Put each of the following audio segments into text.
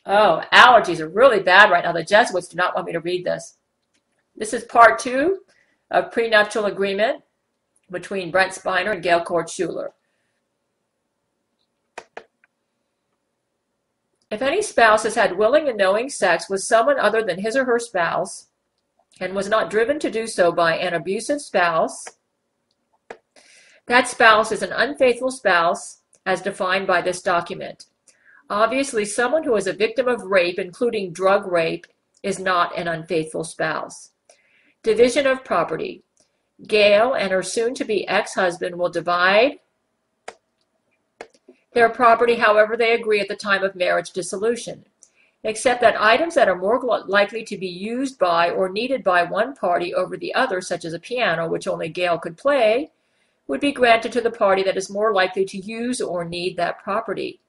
Oh, allergies are really bad right now. The Jesuits do not want me to read this. This is part two of prenuptial agreement between Brent Spiner and Gail Court-Schuler. If any spouse has had willing and knowing sex with someone other than his or her spouse and was not driven to do so by an abusive spouse, that spouse is an unfaithful spouse as defined by this document. Obviously, someone who is a victim of rape, including drug rape, is not an unfaithful spouse. Division of property. Gail and her soon-to-be ex-husband will divide their property however they agree at the time of marriage dissolution, except that items that are more likely to be used by or needed by one party over the other, such as a piano, which only Gail could play, would be granted to the party that is more likely to use or need that property.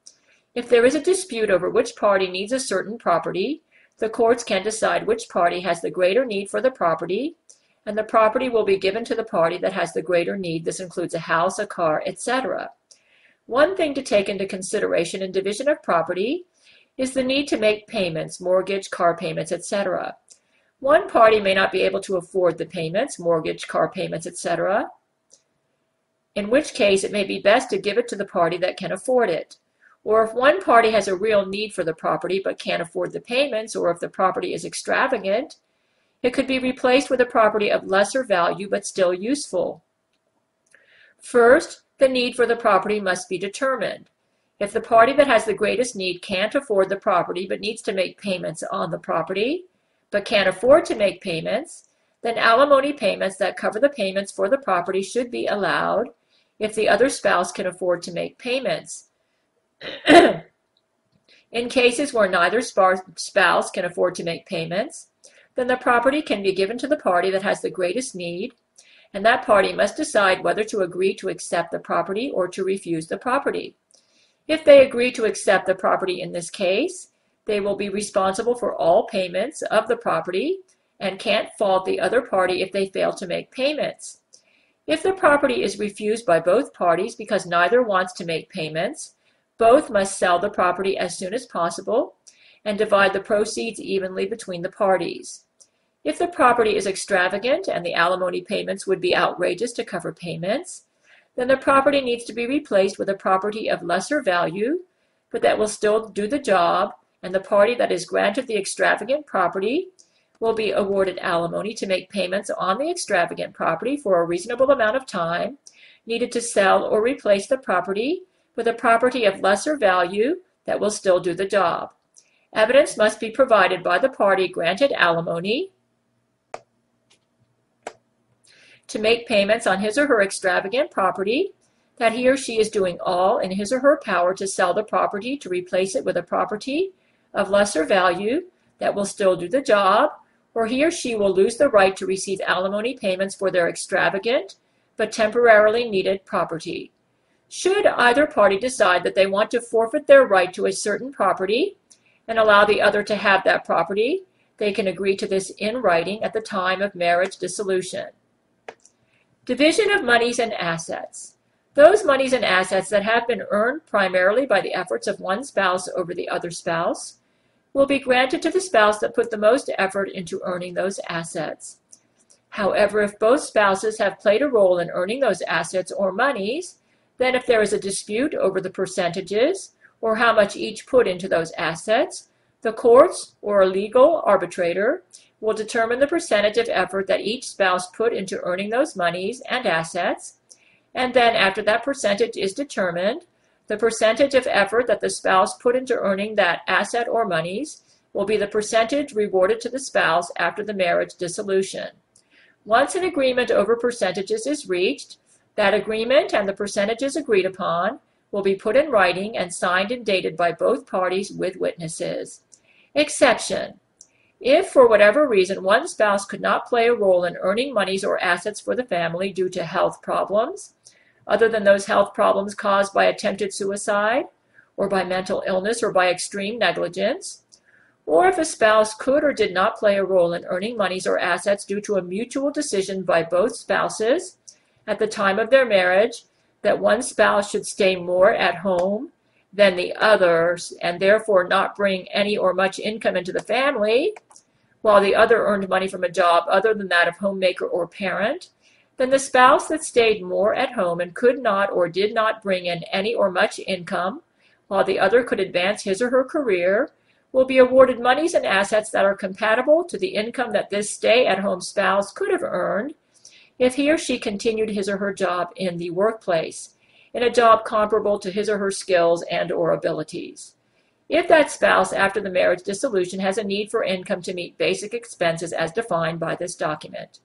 If there is a dispute over which party needs a certain property, the courts can decide which party has the greater need for the property, and the property will be given to the party that has the greater need. This includes a house, a car, etc. One thing to take into consideration in division of property is the need to make payments, mortgage, car payments, etc. One party may not be able to afford the payments, mortgage, car payments, etc., in which case it may be best to give it to the party that can afford it. Or if one party has a real need for the property but can't afford the payments, or if the property is extravagant, it could be replaced with a property of lesser value but still useful. First, the need for the property must be determined. If the party that has the greatest need can't afford the property but needs to make payments on the property, but can't afford to make payments, then alimony payments that cover the payments for the property should be allowed if the other spouse can afford to make payments. In cases where neither spouse can afford to make payments, then the property can be given to the party that has the greatest need, and that party must decide whether to agree to accept the property or to refuse the property. If they agree to accept the property in this case, they will be responsible for all payments of the property and can't fault the other party if they fail to make payments. If the property is refused by both parties because neither wants to make payments, both must sell the property as soon as possible and divide the proceeds evenly between the parties. If the property is extravagant and the alimony payments would be outrageous to cover payments, then the property needs to be replaced with a property of lesser value, but that will still do the job, and the party that is granted the extravagant property will be awarded alimony to make payments on the extravagant property for a reasonable amount of time needed to sell or replace the property with a property of lesser value that will still do the job. Evidence must be provided by the party granted alimony to make payments on his or her extravagant property, that he or she is doing all in his or her power to sell the property to replace it with a property of lesser value that will still do the job, or he or she will lose the right to receive alimony payments for their extravagant but temporarily needed property. Should either party decide that they want to forfeit their right to a certain property and allow the other to have that property, they can agree to this in writing at the time of marriage dissolution. Division of monies and assets. Those monies and assets that have been earned primarily by the efforts of one spouse over the other spouse will be granted to the spouse that put the most effort into earning those assets. However, if both spouses have played a role in earning those assets or monies, then if there is a dispute over the percentages or how much each put into those assets, the courts or a legal arbitrator will determine the percentage of effort that each spouse put into earning those monies and assets, and then after that percentage is determined, the percentage of effort that the spouse put into earning that asset or monies will be the percentage rewarded to the spouse after the marriage dissolution. Once an agreement over percentages is reached, that agreement and the percentages agreed upon will be put in writing and signed and dated by both parties with witnesses. Exception. If, for whatever reason, one spouse could not play a role in earning monies or assets for the family due to health problems, other than those health problems caused by attempted suicide, or by mental illness, or by extreme negligence, or if a spouse could or did not play a role in earning monies or assets due to a mutual decision by both spouses at the time of their marriage that one spouse should stay more at home than the others and therefore not bring any or much income into the family, while the other earned money from a job other than that of homemaker or parent, then the spouse that stayed more at home and could not or did not bring in any or much income, while the other could advance his or her career, will be awarded monies and assets that are compatible to the income that this stay-at-home spouse could have earned if he or she continued his or her job in the workplace, in a job comparable to his or her skills and or abilities. If that spouse, after the marriage dissolution, has a need for income to meet basic expenses as defined by this document.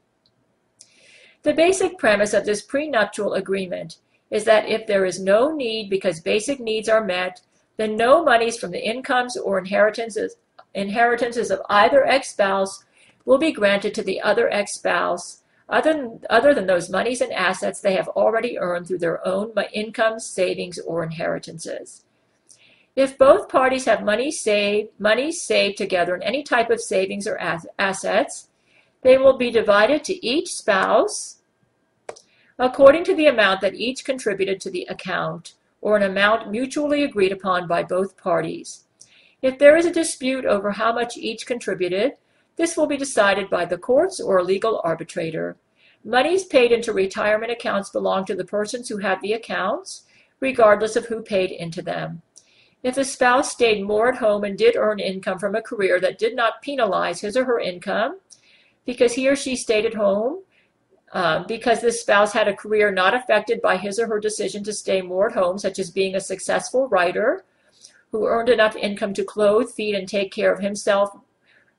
The basic premise of this prenuptial agreement is that if there is no need because basic needs are met, then no monies from the incomes or inheritances of either ex-spouse will be granted to the other ex-spouse other than those monies and assets they have already earned through their own incomes, savings, or inheritances. If both parties have money saved together in any type of savings or assets, they will be divided to each spouse according to the amount that each contributed to the account, or an amount mutually agreed upon by both parties. If there is a dispute over how much each contributed, this will be decided by the courts or a legal arbitrator. Monies paid into retirement accounts belong to the persons who have the accounts, regardless of who paid into them. If a spouse stayed more at home and did earn income from a career that did not penalize his or her income, because he or she stayed at home, because this spouse had a career not affected by his or her decision to stay more at home, such as being a successful writer who earned enough income to clothe, feed, and take care of himself,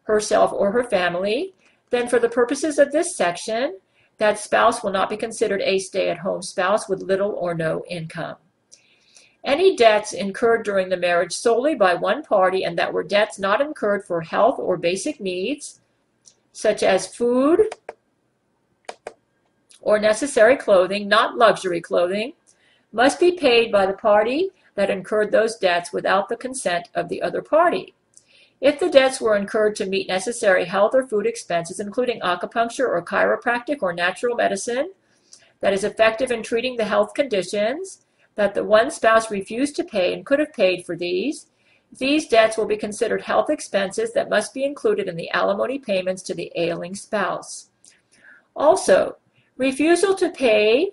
herself, or her family, then for the purposes of this section, that spouse will not be considered a stay-at-home spouse with little or no income. Any debts incurred during the marriage solely by one party and that were debts not incurred for health or basic needs, such as food or necessary clothing, not luxury clothing, must be paid by the party that incurred those debts without the consent of the other party. If the debts were incurred to meet necessary health or food expenses, including acupuncture or chiropractic or natural medicine that is effective in treating the health conditions that the one spouse refused to pay and could have paid for these debts will be considered health expenses that must be included in the alimony payments to the ailing spouse. Also, refusal to pay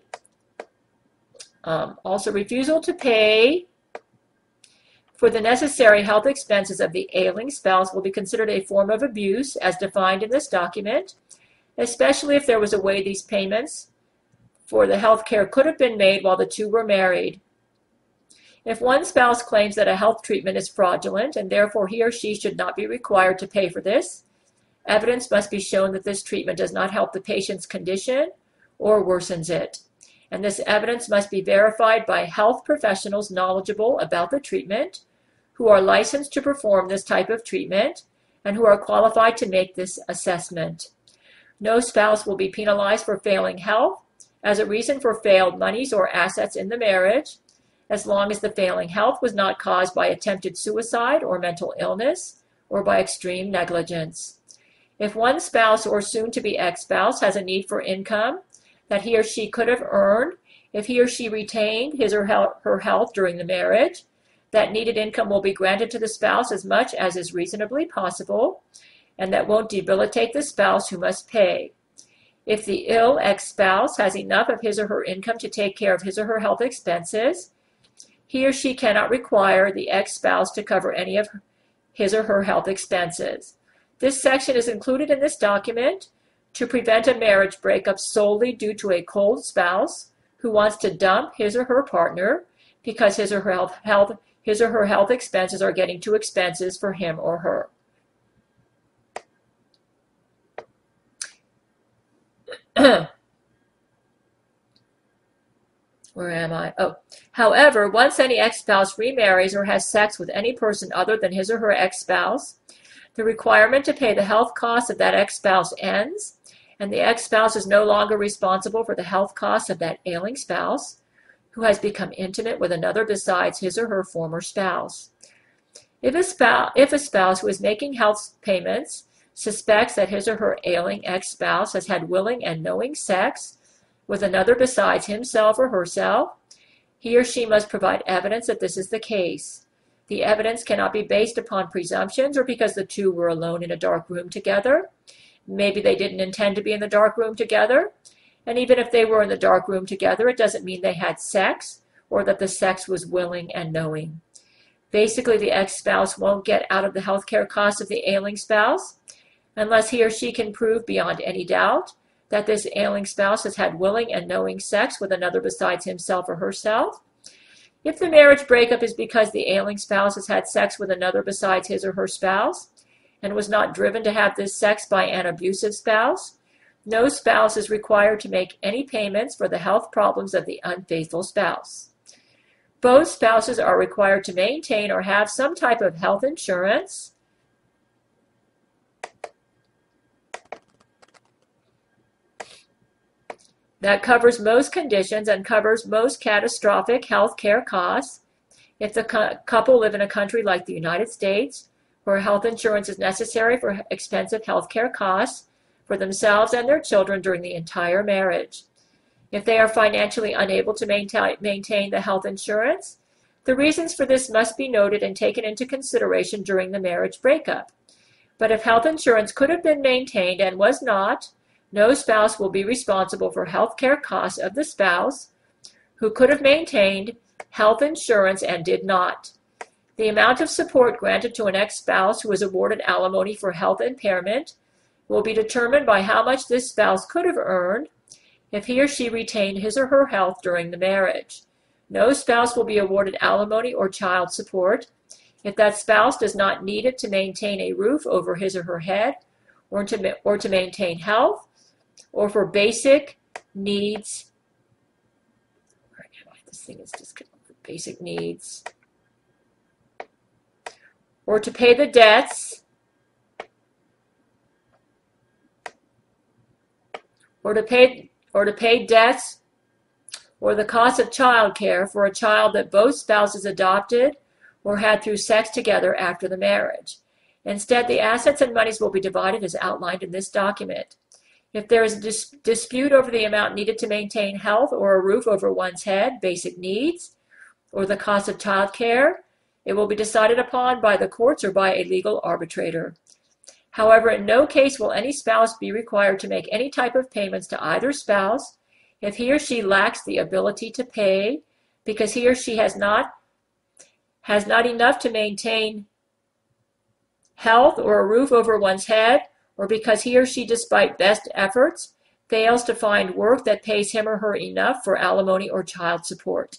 for the necessary health expenses of the ailing spouse will be considered a form of abuse as defined in this document, especially if there was a way these payments for the health care could have been made while the two were married. If one spouse claims that a health treatment is fraudulent and therefore he or she should not be required to pay for this, evidence must be shown that this treatment does not help the patient's condition or worsens it. And this evidence must be verified by health professionals knowledgeable about the treatment, who are licensed to perform this type of treatment, and who are qualified to make this assessment. No spouse will be penalized for failing health as a reason for failed monies or assets in the marriage, as long as the failing health was not caused by attempted suicide or mental illness or by extreme negligence. If one spouse or soon-to-be ex-spouse has a need for income that he or she could have earned if he or she retained his or her health during the marriage, that needed income will be granted to the spouse as much as is reasonably possible, and that won't debilitate the spouse who must pay. If the ill ex-spouse has enough of his or her income to take care of his or her health expenses, he or she cannot require the ex-spouse to cover any of his or her health expenses. This section is included in this document to prevent a marriage breakup solely due to a cold spouse who wants to dump his or her partner because his or her health expenses are getting too expensive for him or her. Where am I? Oh, however, once any ex-spouse remarries or has sex with any person other than his or her ex-spouse, the requirement to pay the health costs of that ex-spouse ends, and the ex-spouse is no longer responsible for the health costs of that ailing spouse who has become intimate with another besides his or her former spouse. If a spouse who is making health payments suspects that his or her ailing ex-spouse has had willing and knowing sex with another besides himself or herself, He or she must provide evidence that this is the case. The evidence cannot be based upon presumptions or because the two were alone in a dark room together. Maybe they didn't intend to be in the dark room together. And even if they were in the dark room together, it doesn't mean they had sex or that the sex was willing and knowing. Basically, the ex-spouse won't get out of the health care costs of the ailing spouse unless he or she can prove beyond any doubt that this ailing spouse has had willing and knowing sex with another besides himself or herself. If the marriage breakup is because the ailing spouse has had sex with another besides his or her spouse and was not driven to have this sex by an abusive spouse, no spouse is required to make any payments for the health problems of the unfaithful spouse. Both spouses are required to maintain or have some type of health insurance that covers most conditions and covers most catastrophic health care costs. If the couple live in a country like the United States, where health insurance is necessary for expensive health care costs for themselves and their children during the entire marriage. If they are financially unable to maintain the health insurance, the reasons for this must be noted and taken into consideration during the marriage breakup. But if health insurance could have been maintained and was not, no spouse will be responsible for health care costs of the spouse who could have maintained health insurance and did not. The amount of support granted to an ex-spouse who is awarded alimony for health impairment will be determined by how much this spouse could have earned if he or she retained his or her health during the marriage. No spouse will be awarded alimony or child support if that spouse does not need it to maintain a roof over his or her head or to maintain health or for basic needs. This thing is just basic needs. Or to pay the debts, or to pay debts or the cost of child care for a child that both spouses adopted or had through sex together after the marriage. Instead, the assets and monies will be divided as outlined in this document. If there is a dispute over the amount needed to maintain health or a roof over one's head, basic needs, or the cost of child care, it will be decided upon by the courts or by a legal arbitrator. However, in no case will any spouse be required to make any type of payments to either spouse if he or she lacks the ability to pay because he or she has not enough to maintain health or a roof over one's head, or because he or she, despite best efforts, fails to find work that pays him or her enough for alimony or child support.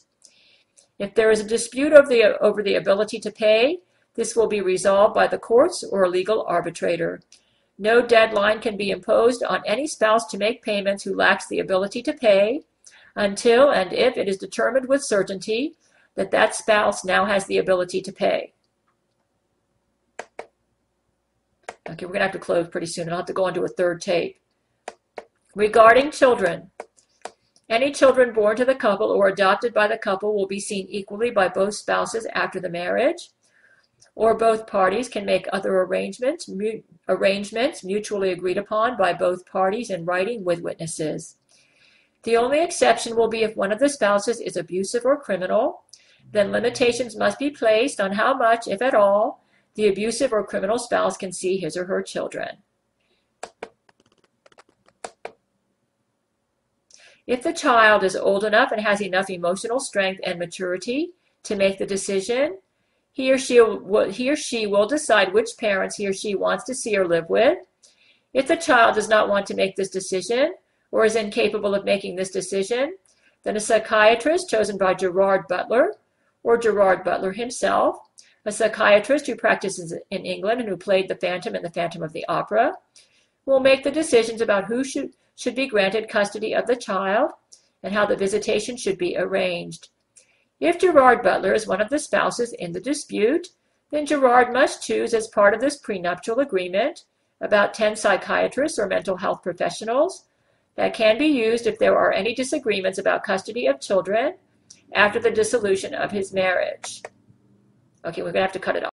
If there is a dispute over the ability to pay, this will be resolved by the courts or a legal arbitrator. No deadline can be imposed on any spouse to make payments who lacks the ability to pay until and if it is determined with certainty that that spouse now has the ability to pay. Okay, we're going to have to close pretty soon, and I'll have to go on to a third tape. Regarding children, any children born to the couple or adopted by the couple will be seen equally by both spouses after the marriage, or both parties can make other arrangements mutually agreed upon by both parties in writing with witnesses. The only exception will be if one of the spouses is abusive or criminal, then limitations must be placed on how much, if at all, the abusive or criminal spouse can see his or her children. If the child is old enough and has enough emotional strength and maturity to make the decision, he or she will decide which parents he or she wants to see or live with. If the child does not want to make this decision or is incapable of making this decision, then a psychiatrist chosen by Gerard Butler or Gerard Butler himself, a psychiatrist who practices in England and who played the Phantom in the Phantom of the Opera, will make the decisions about who should be granted custody of the child and how the visitation should be arranged. If Gerard Butler is one of the spouses in the dispute, then Gerard must choose as part of this prenuptial agreement about 10 psychiatrists or mental health professionals that can be used if there are any disagreements about custody of children after the dissolution of his marriage. Okay, we're going to have to cut it off.